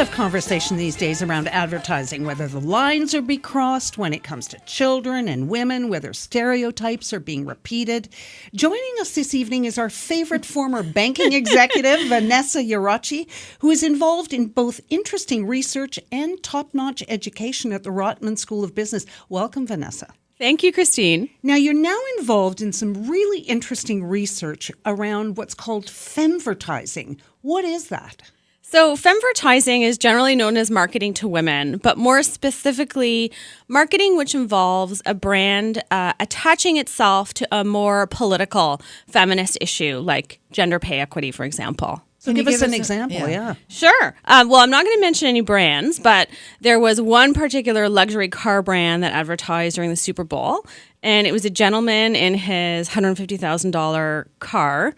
of conversation these days around advertising, whether the lines are being crossed when it comes to children and women, whether stereotypes are being repeated. Joining us this evening is our favorite former banking executive, Vanessa Iarocci, who is involved in both interesting research and top-notch education at the Rotman School of Business. Welcome, Vanessa. Thank you, Christine. Now, you're now involved in some really interesting research around what's called Fem-vertising. What is that? So Fem-vertising is generally known as marketing to women, but more specifically, marketing which involves a brand attaching itself to a more political feminist issue, like gender pay equity, for example. So give us an example, yeah. Sure. Well, I'm not going to mention any brands, but there was one particular luxury car brand that advertised during the Super Bowl, and it was a gentleman in his $150,000 car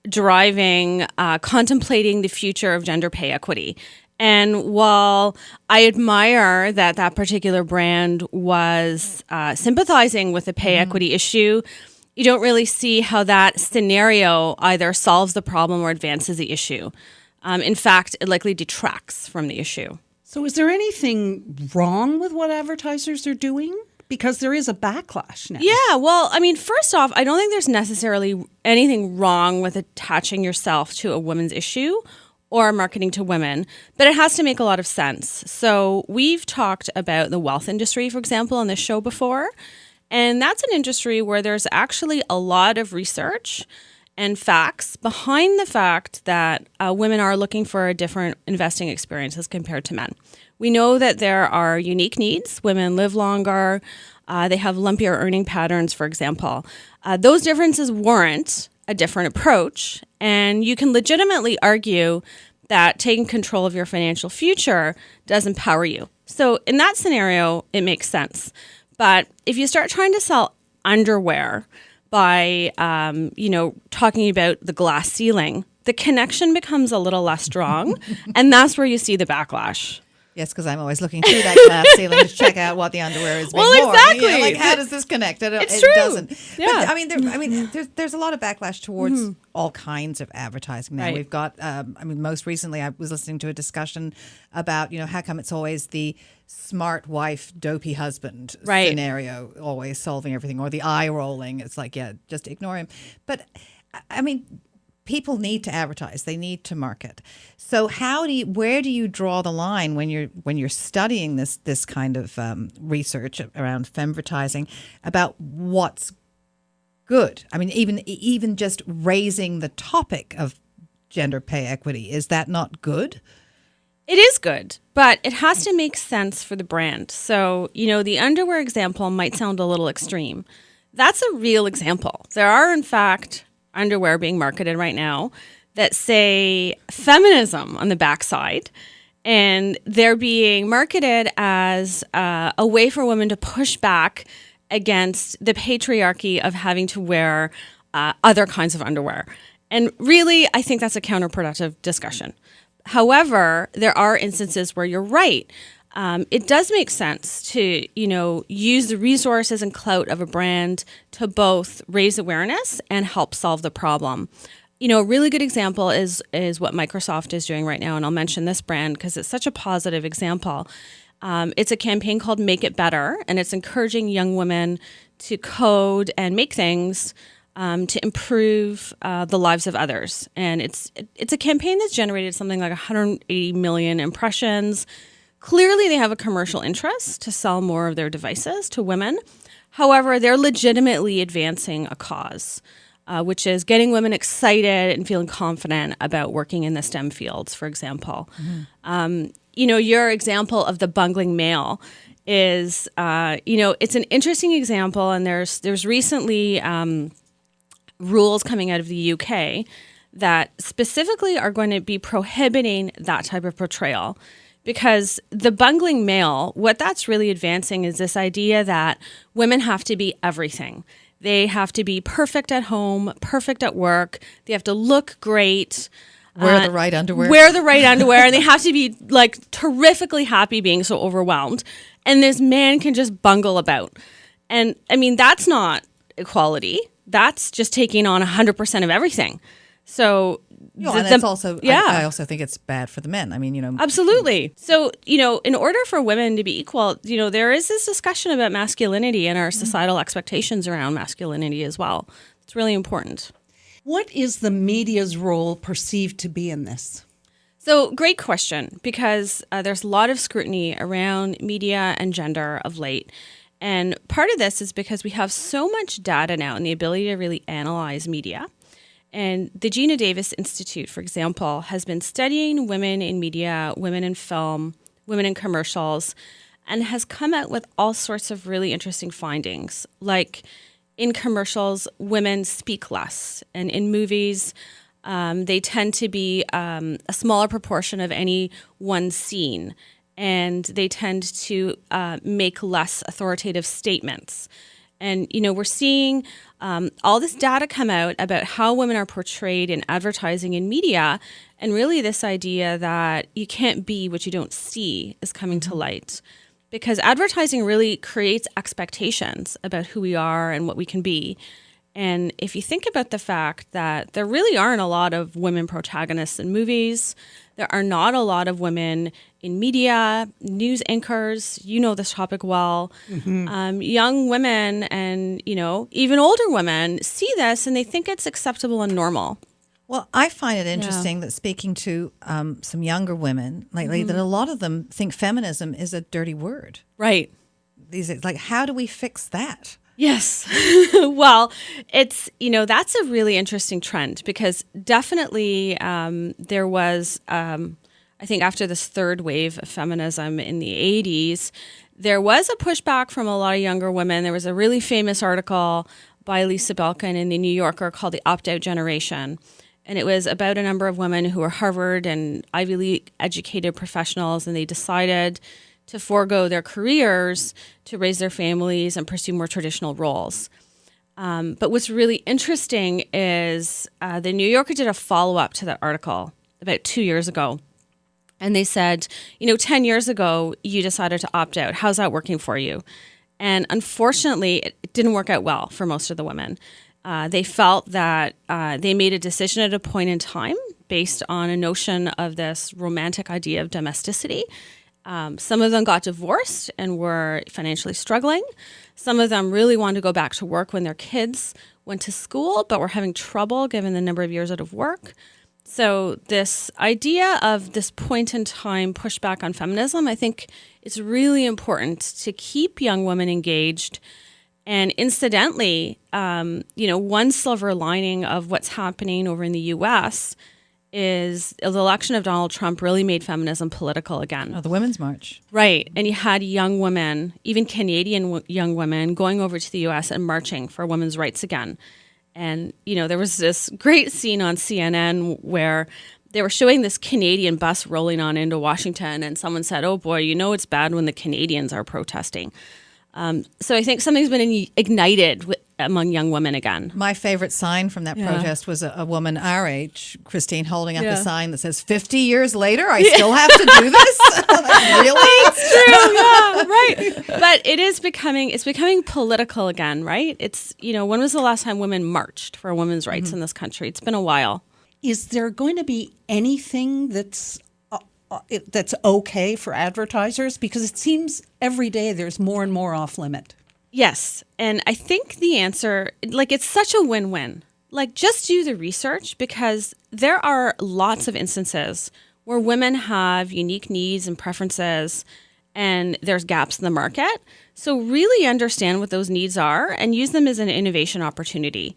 driving, contemplating the future of gender pay equity. And while I admire that that particular brand was sympathizing with the pay equity issue, you don't really see how that scenario either solves the problem or advances the issue. In fact, it likely detracts from the issue. So is there anything wrong with what advertisers are doing? Because there is a backlash now. Yeah, well, I mean, first off, I don't think there's necessarily anything wrong with attaching yourself to a women's issue or marketing to women, but it has to make a lot of sense. So we've talked about the wealth industry, for example, on this show before, and that's an industry where there's actually a lot of research and facts behind the fact that women are looking for a different investing experience as compared to men. We know that there are unique needs. Women live longer. They have lumpier earning patterns, for example. Those differences warrant a different approach. And you can legitimately argue that taking control of your financial future does empower you. So in that scenario, it makes sense. But if you start trying to sell underwear by, talking about the glass ceiling, the connection becomes a little less strong. And that's where you see the backlash. Yes, because I'm always looking through that glass ceiling to check out what the underwear is being worn. Exactly. You know, like, how does this connect? It's true. It doesn't. Yeah. But, there's a lot of backlash towards all kinds of advertising now. Right. We've got, most recently I was listening to a discussion about, how come it's always the smart wife, dopey husband scenario, always solving everything, or the eye rolling. It's like, yeah, just ignore him. But, people need to advertise. They need to market. So where do you draw the line when you're studying this kind of research around Fem-vertising about what's good? I mean, even just raising the topic of gender pay equity, is that not good? It is good, but it has to make sense for the brand. So, the underwear example might sound a little extreme. That's a real example. There are, in fact, underwear being marketed right now that say feminism on the backside, and they're being marketed as a way for women to push back against the patriarchy of having to wear other kinds of underwear. And really, I think that's a counterproductive discussion. However, there are instances where you're right. It does make sense to, use the resources and clout of a brand to both raise awareness and help solve the problem. A really good example is what Microsoft is doing right now, and I'll mention this brand because it's such a positive example. It's a campaign called Make It Better, and it's encouraging young women to code and make things to improve the lives of others. And it's a campaign that's generated something like 180 million impressions. Clearly, they have a commercial interest to sell more of their devices to women. However, they're legitimately advancing a cause, which is getting women excited and feeling confident about working in the STEM fields, for example. Your example of the bungling male is, it's an interesting example, and there's recently rules coming out of the UK that specifically are going to be prohibiting that type of portrayal. Because the bungling male, what that's really advancing is this idea that women have to be everything. They have to be perfect at home, perfect at work. They have to look great. Wear the right underwear. And they have to be like terrifically happy being so overwhelmed. And this man can just bungle about. And I mean, that's not equality. That's just taking on 100% of everything. So and it's also, I also think it's bad for the men. I mean, Absolutely. So, in order for women to be equal, there is this discussion about masculinity and our societal expectations around masculinity as well. It's really important. What is the media's role perceived to be in this? So, great question, because there's a lot of scrutiny around media and gender of late. And part of this is because we have so much data now and the ability to really analyze media. And the Gina Davis Institute, for example, has been studying women in media, women in film, women in commercials, and has come out with all sorts of really interesting findings. Like in commercials, women speak less. And in movies, they tend to be a smaller proportion of any one scene. And they tend to make less authoritative statements. And, we're seeing all this data come out about how women are portrayed in advertising and media. And really this idea that you can't be what you don't see is coming to light. Because advertising really creates expectations about who we are and what we can be. And if you think about the fact that there really aren't a lot of women protagonists in movies, there are not a lot of women in media, news anchors, this topic well. Young women and, even older women see this and they think it's acceptable and normal. Well, I find it interesting that speaking to some younger women lately, that a lot of them think feminism is a dirty word. Right. How do we fix that? Yes. Well, it's, that's a really interesting trend because definitely there was, I think after this third wave of feminism in the 80s, there was a pushback from a lot of younger women. There was a really famous article by Lisa Belkin in the New Yorker called The Opt-Out Generation. And it was about a number of women who were Harvard and Ivy League educated professionals, and they decided to forego their careers to raise their families and pursue more traditional roles. But what's really interesting is the New Yorker did a follow-up to that article about 2 years ago. And they said, 10 years ago, you decided to opt out. How's that working for you? And unfortunately, it didn't work out well for most of the women. They felt that they made a decision at a point in time based on a notion of this romantic idea of domesticity. Some of them got divorced and were financially struggling. Some of them really wanted to go back to work when their kids went to school, but were having trouble given the number of years out of work. So this idea of this point in time pushback on feminism, I think it's really important to keep young women engaged. And incidentally, one silver lining of what's happening over in the U.S. is the election of Donald Trump really made feminism political again. Oh, the Women's March. Right. And you had young women, even Canadian young women, going over to the U.S. and marching for women's rights again. And, there was this great scene on CNN where they were showing this Canadian bus rolling on into Washington, and someone said, oh boy, it's bad when the Canadians are protesting. So I think something's been ignited among young women again. My favorite sign from that protest was a woman our age, Christine, holding up a sign that says, 50 years later, I still have to do this? Really? It's true, yeah, right. But it's becoming political again, right? It's, when was the last time women marched for women's rights in this country? It's been a while. Is there going to be anything that's okay for advertisers? Because it seems every day there's more and more off limit. Yes. And I think the answer, it's such a win-win. Just do the research, because there are lots of instances where women have unique needs and preferences and there's gaps in the market. So really understand what those needs are and use them as an innovation opportunity.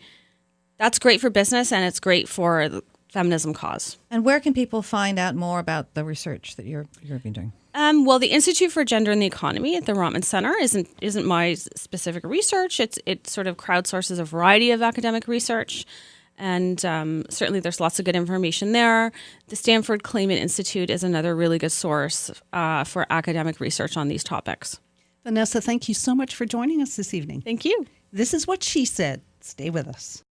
That's great for business and it's great for the feminism cause. And where can people find out more about the research that you've been doing? Well, the Institute for Gender and the Economy at the Rotman Center isn't my specific research. It sort of crowdsources a variety of academic research, and certainly there's lots of good information there. The Stanford Clayman Institute is another really good source for academic research on these topics. Vanessa, thank you so much for joining us this evening. Thank you. This is What She Said. Stay with us.